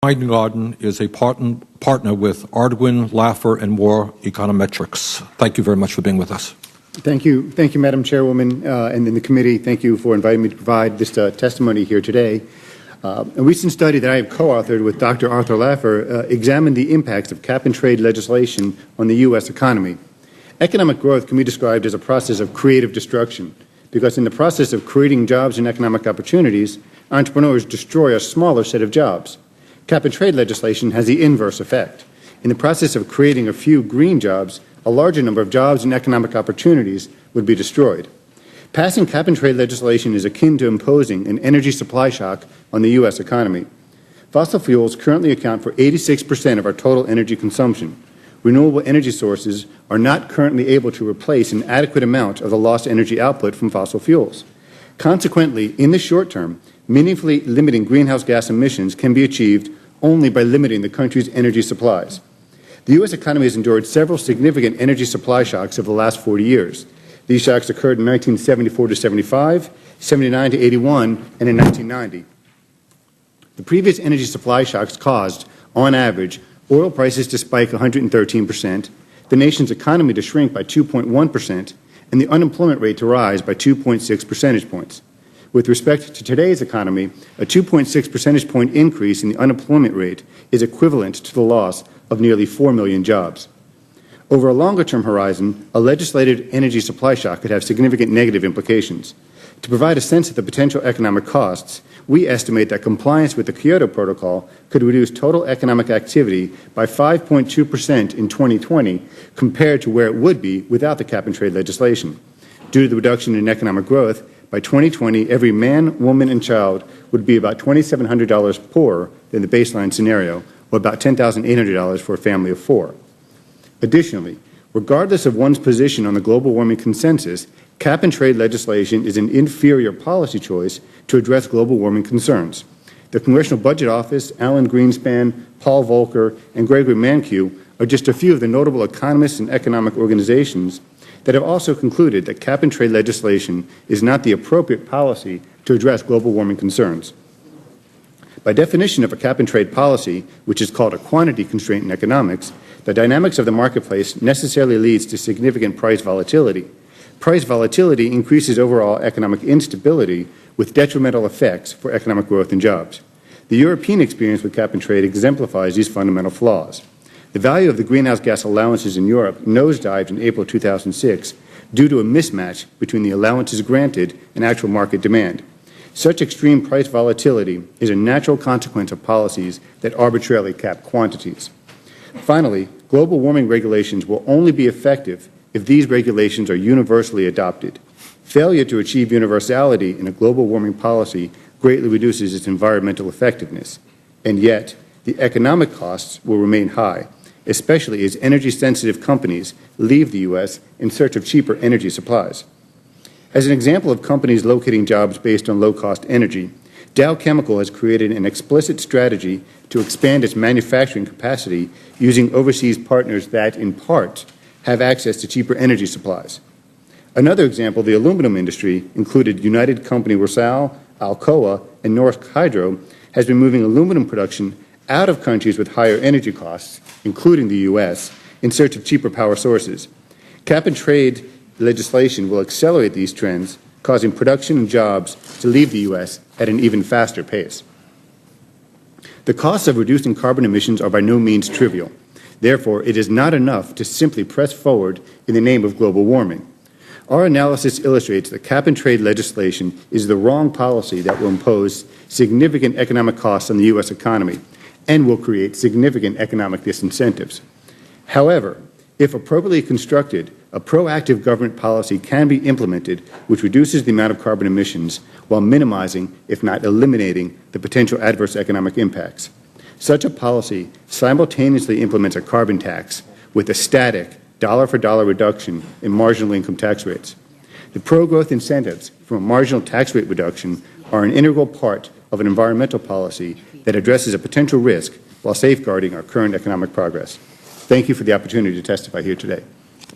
Winegarden is a partner with Ardwin, Laffer, and Moore Econometrics. Thank you very much for being with us. Thank you, Madam Chairwoman, and in the committee. Thank you for inviting me to provide this testimony here today. A recent study that I have co-authored with Dr. Arthur Laffer examined the impacts of cap-and-trade legislation on the U.S. economy. Economic growth can be described as a process of creative destruction, because in the process of creating jobs and economic opportunities, entrepreneurs destroy a smaller set of jobs. Cap-and-trade legislation has the inverse effect. In the process of creating a few green jobs, a larger number of jobs and economic opportunities would be destroyed. Passing cap-and-trade legislation is akin to imposing an energy supply shock on the U.S. economy. Fossil fuels currently account for 86% of our total energy consumption. Renewable energy sources are not currently able to replace an adequate amount of the lost energy output from fossil fuels. Consequently, in the short term, meaningfully limiting greenhouse gas emissions can be achieved only by limiting the country's energy supplies. The U.S. economy has endured several significant energy supply shocks over the last 40 years. These shocks occurred in 1974 to 75, 79 to 81, and in 1990. The previous energy supply shocks caused, on average, oil prices to spike 113%, the nation's economy to shrink by 2.1%, and the unemployment rate to rise by 2.6 percentage points. With respect to today's economy, a 2.6 percentage point increase in the unemployment rate is equivalent to the loss of nearly 4 million jobs. Over a longer-term horizon, a legislated energy supply shock could have significant negative implications. To provide a sense of the potential economic costs, we estimate that compliance with the Kyoto Protocol could reduce total economic activity by 5.2% in 2020 compared to where it would be without the cap-and-trade legislation. Due to the reduction in economic growth, by 2020, every man, woman, and child would be about $2,700 poorer than the baseline scenario, or about $10,800 for a family of four. Additionally, regardless of one's position on the global warming consensus, cap-and-trade legislation is an inferior policy choice to address global warming concerns. The Congressional Budget Office, Alan Greenspan, Paul Volcker, and Gregory Mankiw are just a few of the notable economists and economic organizations that have also concluded that cap-and-trade legislation is not the appropriate policy to address global warming concerns. By definition of a cap-and-trade policy, which is called a quantity constraint in economics, the dynamics of the marketplace necessarily leads to significant price volatility. Price volatility increases overall economic instability with detrimental effects for economic growth and jobs. The European experience with cap-and-trade exemplifies these fundamental flaws. The value of the greenhouse gas allowances in Europe nosedived in April 2006 due to a mismatch between the allowances granted and actual market demand. Such extreme price volatility is a natural consequence of policies that arbitrarily cap quantities. Finally, global warming regulations will only be effective if these regulations are universally adopted. Failure to achieve universality in a global warming policy greatly reduces its environmental effectiveness, and yet the economic costs will remain high, especially as energy-sensitive companies leave the U.S. in search of cheaper energy supplies. As an example of companies locating jobs based on low-cost energy, Dow Chemical has created an explicit strategy to expand its manufacturing capacity using overseas partners that, in part, have access to cheaper energy supplies. Another example, the aluminum industry, included United Company Rosal, Alcoa, and Norsk Hydro, has been moving aluminum production out of countries with higher energy costs, including the U.S., in search of cheaper power sources. Cap-and-trade legislation will accelerate these trends, causing production and jobs to leave the U.S. at an even faster pace. The costs of reducing carbon emissions are by no means trivial. Therefore, it is not enough to simply press forward in the name of global warming. Our analysis illustrates that cap-and-trade legislation is the wrong policy that will impose significant economic costs on the U.S. economy and will create significant economic disincentives. However, if appropriately constructed, a proactive government policy can be implemented which reduces the amount of carbon emissions while minimizing, if not eliminating, the potential adverse economic impacts. Such a policy simultaneously implements a carbon tax with a static dollar-for-dollar reduction in marginal income tax rates. The pro-growth incentives from a marginal tax rate reduction are an integral part of an environmental policy that addresses a potential risk while safeguarding our current economic progress. Thank you for the opportunity to testify here today.